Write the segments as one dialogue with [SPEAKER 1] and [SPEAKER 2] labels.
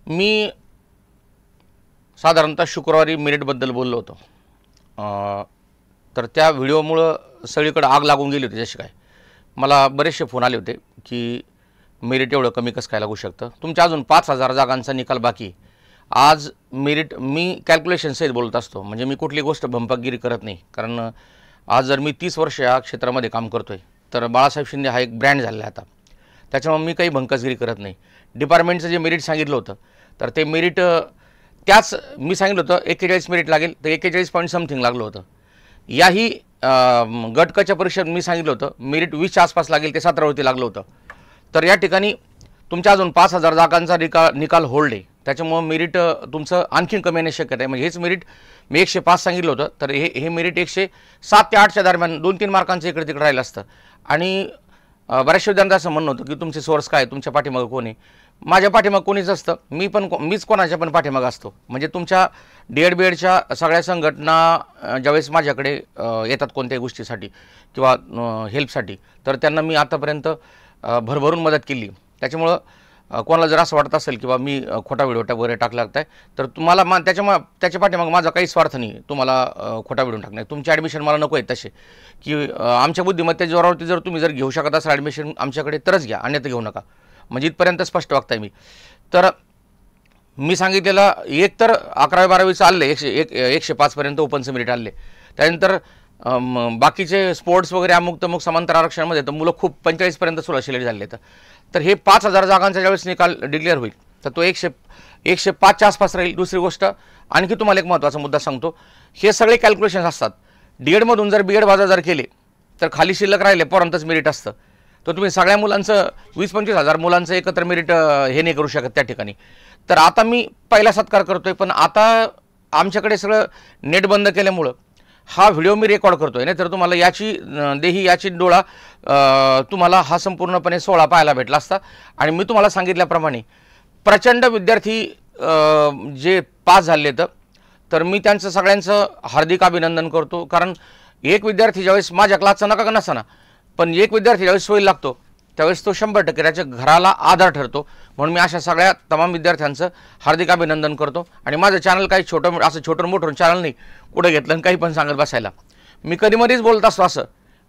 [SPEAKER 1] मी साधारणतः शुक्रवारी मेरिटबद्दल बोललो होतो. तर त्या व्हिडिओमुळं सगळीकडे आग लागून गेली होती. जशी काय मला बरेचसे फोन आले होते की मेरिट एवढं कमी कसं काय लागू शकतं, तुमच्या अजून 5,000 जागांचा निकाल बाकी. आज मेरिट मी कॅल्क्युलेशनसहित बोलत असतो, म्हणजे मी कुठली गोष्ट भंपकगिरी करत नाही. कारण आज जर मी 30 वर्ष या क्षेत्रामध्ये काम करतो आहे तर बाळासाहेब शिंदे हा एक ब्रँड झाला आहे आता. त्याच्यामुळे मी काही भंकसगिरी करत नाही. डिपार्टमेंटचं जे मेरिट सांगितलं होतं तर ते मेरिट त्याच मी सांगितलं होतं 41 मेरिट लागेल तर 41 पॉईंट समथिंग लागलं होतं. याही गटकच्या परीक्षेत मी सांगितलं होतं मेरिट 20च्या आसपास लागेल ते 17वरती लागलं होतं. तर या ठिकाणी तुमच्या अजून 5,000 जागांचा निकाल होल्ड आहे. त्याच्यामुळं मेरिट तुमचं आणखीन कमी येण्याची शक्यता आहे. म्हणजे हेच मेरिट मी 105 सांगितलं होतं तर हे मेरिट 107 ते 8च्या दरम्यान 2-3 मार्कांचं इकडे तिकडे राहिलं असतं. आणि बऱ्याचशा विद्यार्थ्यांचं असं म्हणणं होतं की तुमचे सोर्स काय, तुमच्या पाठीमागं कोण आहे. माझ्या पाठीमागं कोणीच असतं, मीच कोणाच्या पण पाठीमागं असतो. म्हणजे तुमच्या DED BEDच्या सगळ्या संघटना ज्यावेळेस माझ्याकडे येतात कोणत्याही गोष्टीसाठी किंवा हेल्पसाठी तर त्यांना मी आतापर्यंत भरभरून मदत केली. त्याच्यामुळं कोणाला जर असं वाटत असेल किंवा मी खोटा व्हिडिओ वगैरे टाकला लागताय तर तुम्हाला त्याच्या पाठीमागं माझा काही स्वार्थ नाही तुम्हाला खोटा व्हिडिओ टाकणे. तुमचे ॲडमिशन मला नको आहेत तसे की आमच्या बुद्धिमत्तेच्या जोरावरती जर तुम्ही घेऊ शकत असाल ॲडमिशन आमच्याकडे तरच घ्या, अन्यथा घेऊ नका. म्हणजे इथपर्यंत स्पष्ट वागताय मी. तर मी सांगितलेलं एक तर 11वी-12वीचं आले 105पर्यंत ओपनचं मेरिट आले. त्यानंतर बाकीचे स्पोर्ट्स वगैरे अमुक समांतर आरक्षणामध्ये तर मुलं खूप 45पर्यंत सुद्धा सिलेक्ट झाले. तर हे 5,000 जागांचा ज्यावेळेस निकाल डिक्लेअर होईल तर तो 105च्या आसपास राहील. दुसरी गोष्ट आणखी तुम्हाला एक महत्त्वाचा मुद्दा सांगतो. हे सगळे कॅल्क्युलेशन्स असतात. DEDमधून जर BED बाजा जर केले तर खाली शिल्लक राहिले पोरांतच मेरिट असतं. तर तुम्ही सगळ्या मुलांचं 20-25 हजार मुलांचं एकत्र मेरिट हे नाही करू शकत त्या ठिकाणी. तर आता मी पहिला सत्कार करतोय, पण आता आमच्याकडे सगळं नेट बंद केल्यामुळं हा व्हिडिओ मी रेकॉर्ड करतोय. नाही तर तुम्हाला याची डोळा तुम्हाला हा संपूर्णपणे 16 पाहायला भेटला असता. आणि मी तुम्हाला सांगितल्याप्रमाणे प्रचंड विद्यार्थी जे पास झाले तर मी त्यांचं सगळ्यांचं हार्दिक अभिनंदन करतो. कारण एक विद्यार्थी ज्यावेळेस माझ्या क्लासचा नका नसताना पण एक विद्यार्थी ज्यावेळेस सोयी लागतो त्यावेळेस तो 100% त्याच्या घराला आधार ठरतो. म्हणून मी अशा सगळ्या तमाम विद्यार्थ्यांचं हार्दिक अभिनंदन करतो. आणि माझं चॅनल काही छोटं मोठं चॅनल नाही, कुठं घेतलं आणि काही पण सांगत बसायला. मी कधीमध्येच बोलत असतो असं,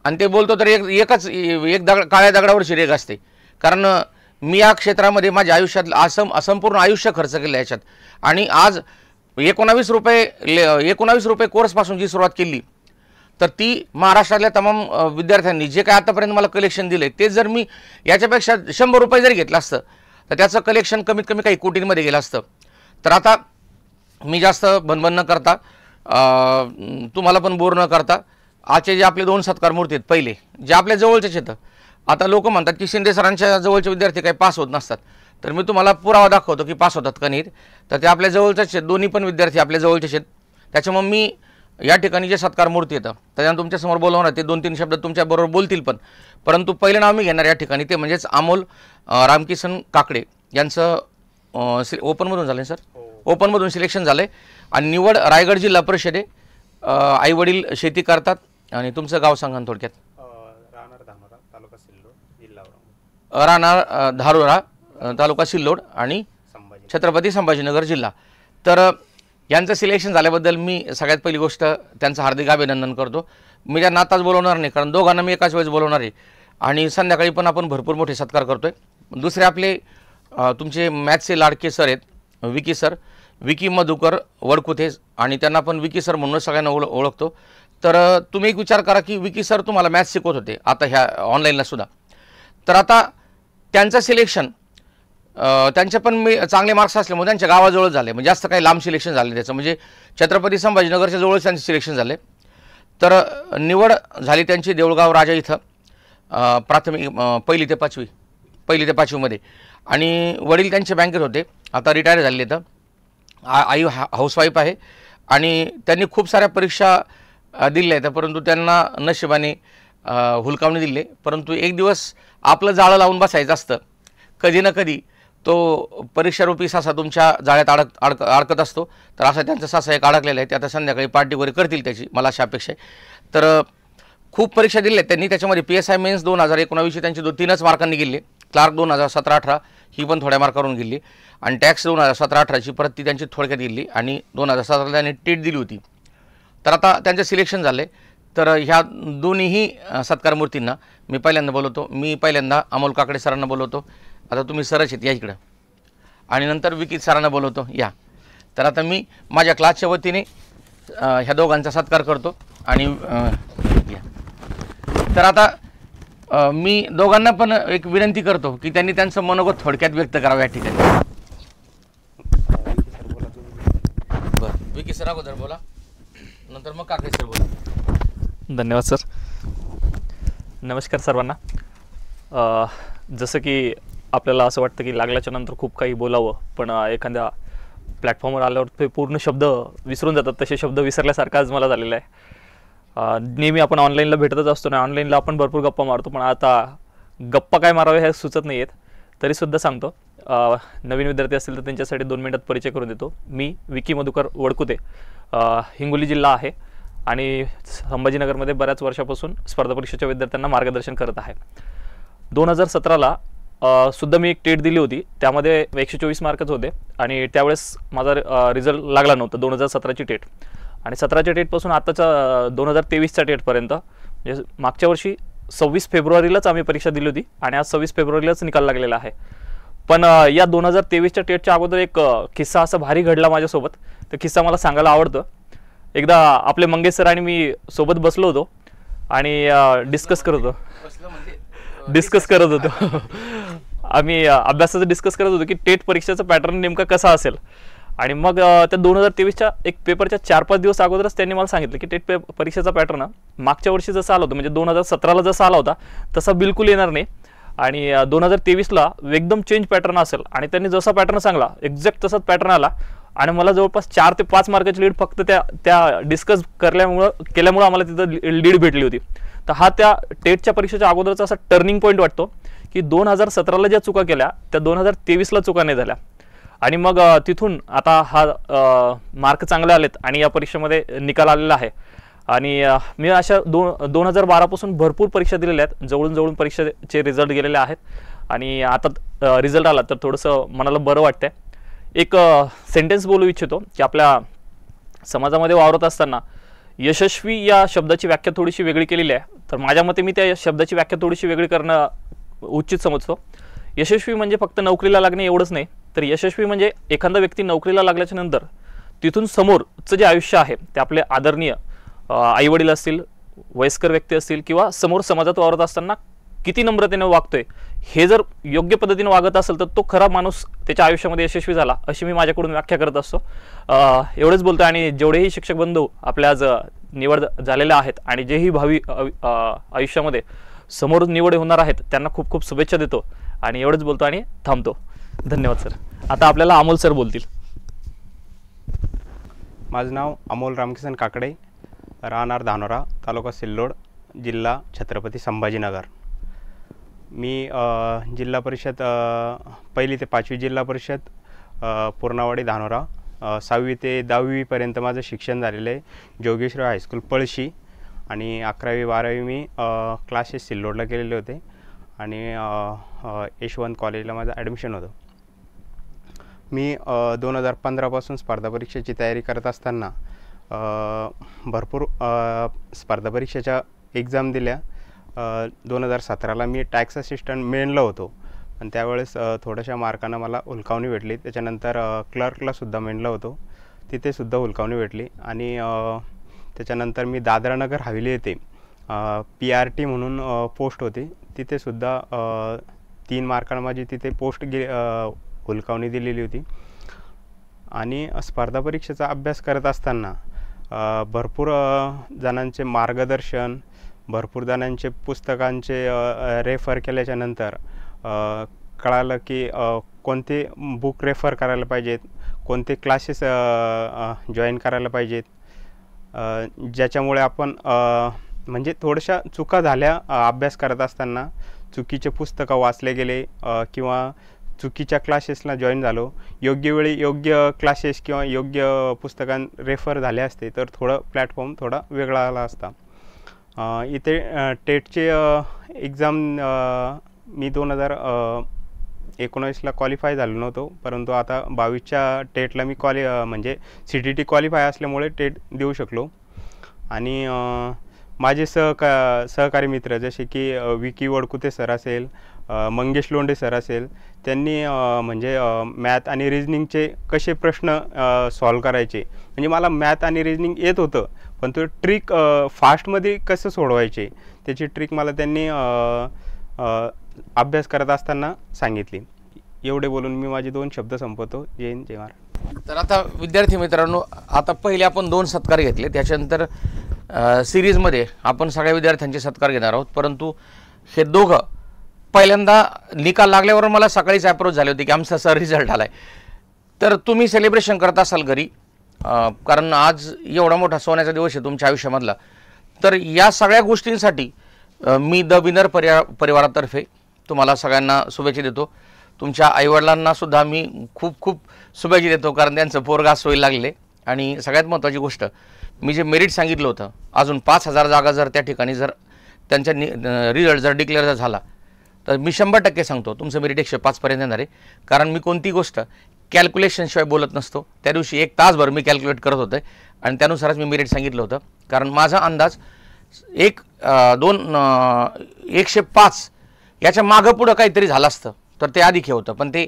[SPEAKER 1] आणि ते बोलतो तर एक काळ्या दगडावरची रेघ असते. कारण मी या क्षेत्रामध्ये माझ्या आयुष्यात असंपूर्ण आयुष्य खर्च केलं याच्यात. आणि आज 19 रुपये कोर्सपासून जी सुरुवात केली तर ती महाराष्ट्रातल्या तमाम विद्यार्थ्यांनी जे काय आतापर्यंत मला कलेक्शन दिले ते जर मी याच्यापेक्षा 100 रुपये जरी घेतलं असतं तर त्याचं कलेक्शन कमीत कमी काही कोटींमध्ये गेलं असतं. तर आता मी जास्त बनबन न करता तुम्हाला पण बोर न करता आजचे जे आपले 2 सत्कार मूर्ती आहेत पहिले जे आपल्या जवळचेच येतं. आता लोक म्हणतात की शिंदे सरांच्या जवळचे विद्यार्थी काही पास होत नसतात. तर मी तुम्हाला पुरावा दाखवतो की पास होतात का नाहीत. तर ते आपल्या जवळचेच आहेत, दोन्ही पण विद्यार्थी आपल्या जवळचेच आहेत. त्याच्यामुळे मी या ठिकाणी जे सत्कार मूर्ती येतं त्याच्यानं तुमच्यासमोर बोलवणार ते 2-3 शब्द तुमच्याबरोबर बोलतील. परंतु पहिलं नाव मी घेणार या ठिकाणी ते म्हणजेच अमोल रामकिसन काकडे यांचं ओपनमधून झालं आहे सर. ओपनमधून सिलेक्शन झालं आहे आणि निवड रायगड जिल्हा परिषदे. आईवडील शेती करतात. आणि तुमचं गाव सांगा थोडक्यात. राहणार धारोरा तालुका सिल्लोड आणि छत्रपती संभाजीनगर जिल्हा. तर यांचं सिलेक्शन झाल्याबद्दल मी सगळ्यात पहिली गोष्ट त्यांचं हार्दिक अभिनंदन करतो. मी त्यांना आताच बोलवणार नाही कारण दोघांना मी एकाच वेळेस बोलवणार आहे आणि संध्याकाळी पण आपण भरपूर मोठे सत्कार करतोय. दुसरे आपले तुमचे मॅथ्सचे लाडके सर आहेत विकी सर, विकी मधुकर वडकुथे, आणि त्यांना पण विकी सर म्हणून सगळ्यांना ओळखतो. तर तुम्ही एक विचार करा की विकी सर तुम्हाला मॅथ्स शिकवत होते आता ह्या ऑनलाईनला सुद्धा. तर आता त्यांचं सिलेक्शन त्यांचे पण मी चांगले मार्क्स असल्यामुळे त्यांच्या गावाजवळ झाले. म्हणजे जास्त काही लांब सिलेक्शन झाले त्याचं, म्हणजे छत्रपती संभाजीनगरच्या जवळच त्यांचे सिलेक्शन झाले. तर निवड झाली त्यांची देऊळगाव राजा इथं प्राथमिक 1ली ते 5वीमध्ये. आणि वडील त्यांचे बँकेत होते, आता रिटायर झाले. तर आई हाऊसवाईफ आहे आणि त्यांनी खूप साऱ्या परीक्षा दिल्या आहेत परंतु त्यांना नशिबाने हुलकावणी दिले. परंतु एक दिवस आपलं जाळं लावून बसायचं असतं, कधी ना कधी तो परीक्षारूपी सासा तुमच्या जाळ्यात अडकत असतो. तर असा त्यांचा सासा एक अडकलेला आहे. ते आता संध्याकाळी पार्टी वगैरे करतील त्याची, मला अशी अपेक्षा आहे. तर खूप परीक्षा दिल्या त्यांनी, त्याच्यामध्ये PSI मेन्स 2019ची त्यांची 3च मार्कांनी गेले. क्लार्क 2017-18, ही पण थोड्या मार्कावरून गेली आणि टॅक्स 2017-18ची परत ती त्यांची थोडक्यात गेली आणि 2017ला त्यांनी टेट दिली होती. तर आता त्यांचं सिलेक्शन झालं आहे. तर ह्या दोन्हीही सत्कार मूर्तींना मी पहिल्यांदा बोलवतो. मी पहिल्यांदा अमोल काकडे सरांना बोलवतो. आता तुम्ही सरच आहेत या इकडं, आणि नंतर विकी सरांना बोलवतो या. तर आता मी माझ्या क्लासच्या वतीने ह्या दोघांचा सत्कार करतो आणि या. तर आता मी दोघांना पण एक विनंती करतो की त्यांनी त्यांचं मनोगत थोडक्यात व्यक्त करावं या ठिकाणी. बरं, विकी सर अगोदर बोला, नंतर मग काकडे सर बोला.
[SPEAKER 2] धन्यवाद सर. नमस्कार सर्वांना. जसं की आपल्याला असं वाटतं की लागल्याच्या नंतर खूप काही बोलावं, पण एखाद्या प्लॅटफॉर्मवर आल्यावर ते पूर्ण शब्द विसरून जातात. तसे शब्द विसरल्यासारखा आज मला झालेला आहे. नेहमी आपण ऑनलाईनला भेटतच असतो ना, ऑनलाईनला आपण भरपूर गप्पा मारतो, पण आता गप्पा काय मारावे हे सुचत नाही आहेत. तरीसुद्धा सांगतो, नवीन विद्यार्थी असतील तर त्यांच्यासाठी 2 मिनिटात परिचय करून देतो. मी विकी मधुकर वडकुते, हिंगोली जिल्हा आहे आणि संभाजीनगरमध्ये बऱ्याच वर्षापासून स्पर्धा परीक्षेच्या विद्यार्थ्यांना मार्गदर्शन करत आहे. 2017ला सुद्धा मी एक टेट दिली होती. त्यामध्ये 124 मार्कच होते आणि त्यावेळेस माझा रिझल्ट लागला नव्हता. 2017ची टेट आणि 17च्या टेटपासून आत्ताचा 2023च्या टेटपर्यंत, म्हणजे मागच्या वर्षी 26 फेब्रुवारीलाच आम्ही परीक्षा दिली होती आणि आज 26 फेब्रुवारीलाच निकाल लागलेला आहे. पण या 2023च्या टेटच्या अगोदर एक किस्सा असा भारी घडला माझ्यासोबत. तो किस्सा मला सांगायला आवडतं. एकदा आपले मंगेश सर आणि मी सोबत बसलो होतो आणि डिस्कस करत होतो आम्ही अभ्यासाचं डिस्कस करत होतो की टेट परीक्षेचं पॅटर्न नेमका कसा असेल. आणि मग त्या 2023च्या एक पेपरच्या 4-5 दिवस अगोदरच त्यांनी मला सांगितलं की टेट परीक्षेचा पॅटर्न मागच्या वर्षी जसा आला होता, म्हणजे 2017ला जसा आला होता तसा बिलकुल येणार नाही आणि 2023ला एकदम चेंज पॅटर्न असेल. आणि त्यांनी जसा पॅटर्न सांगला एक्झॅक्ट तसाच पॅटर्न आला आणि मला जवळपास 4 ते 5 मार्काची लीड फक्त त्या डिस्कस केल्यामुळं आम्हाला तिथं लीड भेटली होती. तर हा त्या टेटच्या परीक्षेच्या अगोदरचा असा टर्निंग पॉईंट वाटतो की 2017ला ज्या चुका केल्या त्या 2023ला चुका नाही झाल्या. आणि मग तिथून आता हा मार्क चांगले आलेत आणि या परीक्षेमध्ये निकाल आलेला आहे. आणि मी अशा 2012पासून भरपूर परीक्षा दिलेल्या आहेत. जवळून परीक्षेचे रिझल्ट गेलेले आहेत आणि आता रिझल्ट आला तर थोडंसं मनाला बरं वाटतंय. एक सेंटेन्स बोलू इच्छितो की आपल्या समाजामध्ये वावरत असताना यशस्वी या शब्दाची व्याख्या थोडीशी वेगळी केलेली आहे. तर माझ्या मते मी त्या शब्दाची व्याख्या थोडीशी वेगळी करणं उचित समजतो. यशस्वी म्हणजे फक्त नोकरीला लागणे एवढंच नाही, तर यशस्वी म्हणजे एखादा व्यक्ती नोकरीला लागल्याच्या नंतर तिथून समोरचं जे आयुष्य आहे ते आपले आदरणीय आईवडील असतील, वयस्कर व्यक्ती असतील किंवा समोर समाजात वावरत असताना किती नम्रतेने वागतोय, हे जर योग्य पद्धतीने वागत असेल तर तो खरा माणूस त्याच्या आयुष्यामध्ये यशस्वी झाला, अशी मी माझ्याकडून व्याख्या करत असतो. एवढंच बोलतो. आणि जेवढेही शिक्षक बंधू आपल्या आज निवड झालेल्या आहेत आणि जेही भावी आयुष्यामध्ये समोर निवड होणार आहेत त्यांना खूप खूप शुभेच्छा देतो आणि एवढंच बोलतो आणि थांबतो. धन्यवाद सर. आता आपल्याला अमोल सर बोलतील.
[SPEAKER 3] माझं नाव अमोल रामकिसन काकडे, राहणार धानोरा, तालुका सिल्लोड, जिल्हा छत्रपती संभाजीनगर. मी जिल्हा परिषद 1ली ते 5वी जिल्हा परिषद पूर्णावाडी धानोरा, 6वी ते 10वीपर्यंत माझं शिक्षण झालेलं आहे जोगेश्वरी हायस्कूल पळशी. आणि 11वी-12वी मी क्लासेस सिल्लोडला केलेले होते आणि यशवंत कॉलेजला माझं ॲडमिशन होतं. मी 2015पासून स्पर्धा परीक्षेची तयारी करत असताना भरपूर स्पर्धा परीक्षेच्या एक्झाम दिल्या. 2017ला मी टॅक्स असिस्टंट मेनला होतो पण त्यावेळेस थोड्याशा मार्कानं मला हुलकावणी भेटली. त्याच्यानंतर क्लर्कलासुद्धा मेनला होतो, तिथेसुद्धा हुलकावणी भेटली. आणि त्याच्यानंतर मी दादरानगर हवेली येथे PRT म्हणून पोस्ट होती, तिथेसुद्धा 3 मार्कानं माझी तिथे पोस्ट हुलकावणी दिलेली होती. आणि स्पर्धा परीक्षेचा अभ्यास करत असताना भरपूर जणांचे मार्गदर्शन, भरपूर जणांचे पुस्तकांचे रेफर केल्याच्यानंतर कळालं की कोणते बुक रेफर करायला पाहिजेत, कोणते क्लासेस जॉईन करायला पाहिजेत, ज्याच्यामुळे आपण म्हणजे थोड्याशा चुका झाल्या अभ्यास करत असताना. चुकीचे पुस्तकं वाचले गेले किंवा चुकीच्या क्लासेसला जॉईन झालो. योग्य वेळी योग्य क्लासेस किंवा योग्य पुस्तकां रेफर झाले असते तर थोडं प्लॅटफॉर्म थोडा वेगळा आला असता. इथे टेटचे एक्झाम मी 19ला क्वालिफाय झालो नव्हतो, परंतु आता 22च्या टेटला मी म्हणजे CTT क्वालिफाय असल्यामुळे टेट देऊ शकलो. आणि माझे सहकारी मित्र जसे की विकी वडकुते सर असेल, मंगेश लोंढे सर असेल, त्यांनी म्हणजे मॅथ आणि रिजनिंगचे कसे प्रश्न सॉल्व करायचे, म्हणजे मला मॅथ आणि रिजनिंग येत होतं, पण तो ट्रिक फास्टमध्ये कसं सोडवायचे त्याची ट्रिक मला त्यांनी अभ्यास करत असताना सांगितली. एवढे बोलून मी माझे 2 शब्द संपवतो. जय हिंद, जय महाराष्ट्र.
[SPEAKER 1] तर आता विद्यार्थी मित्रांनो, आता पहिले आपण 2 सत्कार घेतले, त्याच्यानंतर सिरीजमध्ये आपण सगळ्या विद्यार्थ्यांचे सत्कार घेणार आहोत. परंतु हे दोघं पहिल्यांदा निकाल लागल्यावर मला सकाळीच अप्रोच झाले होते की आमचा सर रिझल्ट आलाय. तर तुम्ही सेलिब्रेशन करत असाल घरी, कारण आज एवढा मोठा सोन्याचा दिवस आहे तुमच्या आयुष्यामधला. तर या सगळ्या गोष्टींसाठी मी द विनर परिवारातर्फे तुम्हाला सगळ्यांना शुभेच्छा देतो. तुमच्या आईवडिलांना सुद्धा मी खूप खूप शुभेच्छा देतो, कारण त्यांचं पोरगा सोयी लागले. आणि सगळ्यात महत्त्वाची गोष्ट, मी जे मेरिट सांगितलं होतं, अजून 5,000 जागा जर त्या ठिकाणी जर त्यांच्या रिझल्ट जर डिक्लेअर झाला तर मी 100% सांगतो तुमचं मेरिट 105 पर्यंत येणार आहे. कारण मी कोणती गोष्ट कॅल्क्युलेशनशिवाय बोलत नसतो. त्या दिवशी 1 तासभर मी कॅल्क्युलेट करत होते आणि त्यानुसारच मी मेरिट सांगितलं होतं. कारण माझा अंदाज 105 याच्या मागं पुढं काहीतरी झालं असतं तर ते अधिक हे होतं. पण ते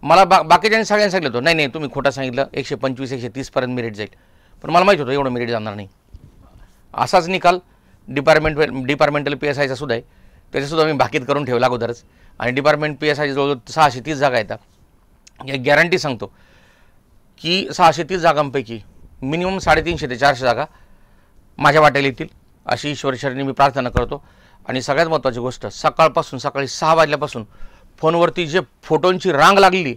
[SPEAKER 1] मला बाकीच्यांनी सगळ्यांनी सांगितलं होतं, नाही तुम्ही खोटं सांगितलं, 125-130 पर्यंत मेरिट जाईल. पण मला माहीत होतं एवढं मेरिट जाणार नाही. असाच निकाल डिपार्टमेंटल PSIचा सुद्धा आहे, त्याच्यासुद्धा मी भाकीत करून ठेवला अगोदरच. आणि डिपार्टमेंट PSI जवळजवळ 630 जागा येतात. एक गॅरंटी सांगतो की 630 जागांपैकी मिनिमम 350 ते 400 जागा माझ्या वाट्याला येतील अशी ईश्वरचरणी मी प्रार्थना करतो. आणि सगळ्यात महत्त्वाची गोष्ट, सकाळी 6 वाजल्यापासून फोनवरती जे फोटोंची रांग लागली,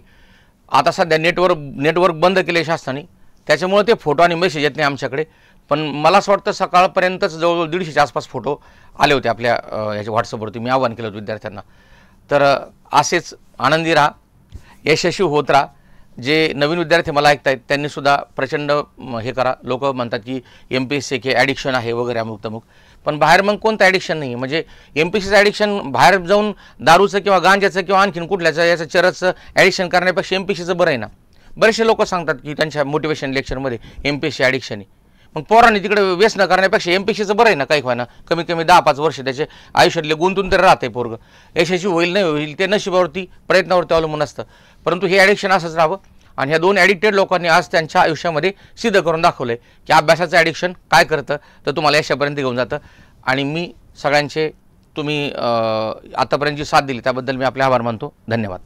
[SPEAKER 1] आता सध्या नेटवर्क बंद केले शासनाने, त्याच्यामुळे ते फोटो आणि मेसेज येत नाही आमच्याकडे. पण मला असं वाटतं सकाळपर्यंतच जवळजवळ 150च्या आसपास फोटो आले होते आपल्या याच्या व्हॉट्सअपवरती. मी आवाहन केलं होतं विद्यार्थ्यांना. तर असेच आनंदी राहा, यशस्वी होत राहा. जे नवीन विद्यार्थी मला ऐकत आहेत त्यांनीसुद्धा प्रचंड हे करा. लोक म्हणतात की MPSC हे ॲडिक्शन आहे वगैरे अमुक तमुक, पण बाहेर मग कोणतं ॲडिक्शन नाही. म्हणजे MPSCचं ॲडिक्शन बाहेर जाऊन दारूचं किंवा गांजाचं किंवा आणखीन कुठल्याचं याचं चरसचं ॲडिक्शन करण्यापेक्षा MPSCचं बरं आहे ना. बरेचसे लोक सांगतात की त्यांच्या मोटिवेशन लेक्चरमध्ये MPSC ॲडिक्शन आहे. मग पोरांनी तिकडे व्यसन करण्यापेक्षा MPSCचं बरं आहे ना. काही व्हायना कमीत कमी 10-5 वर्ष त्याचे आयुष्यातले गुंतून तरी राहते पोरगं. यशस्वी होईल नाही होईल ते नशिबावरती प्रयत्नावरती अवलंबून असतं. परंतु हे ॲडिक्शन असंच राहावं. आणि ह्या 2 ॲडिक्टेड लोकांनी आज त्यांच्या आयुष्यामध्ये सिद्ध करून दाखवलं आहे की अभ्यासाचं ॲडिक्शन काय करतं तर तुम्हाला यशापर्यंत घेऊन जातं. आणि मी सगळ्यांचे तुम्ही आतापर्यंत जी साथ दिली त्याबद्दल मी आपले आभार मानतो. धन्यवाद.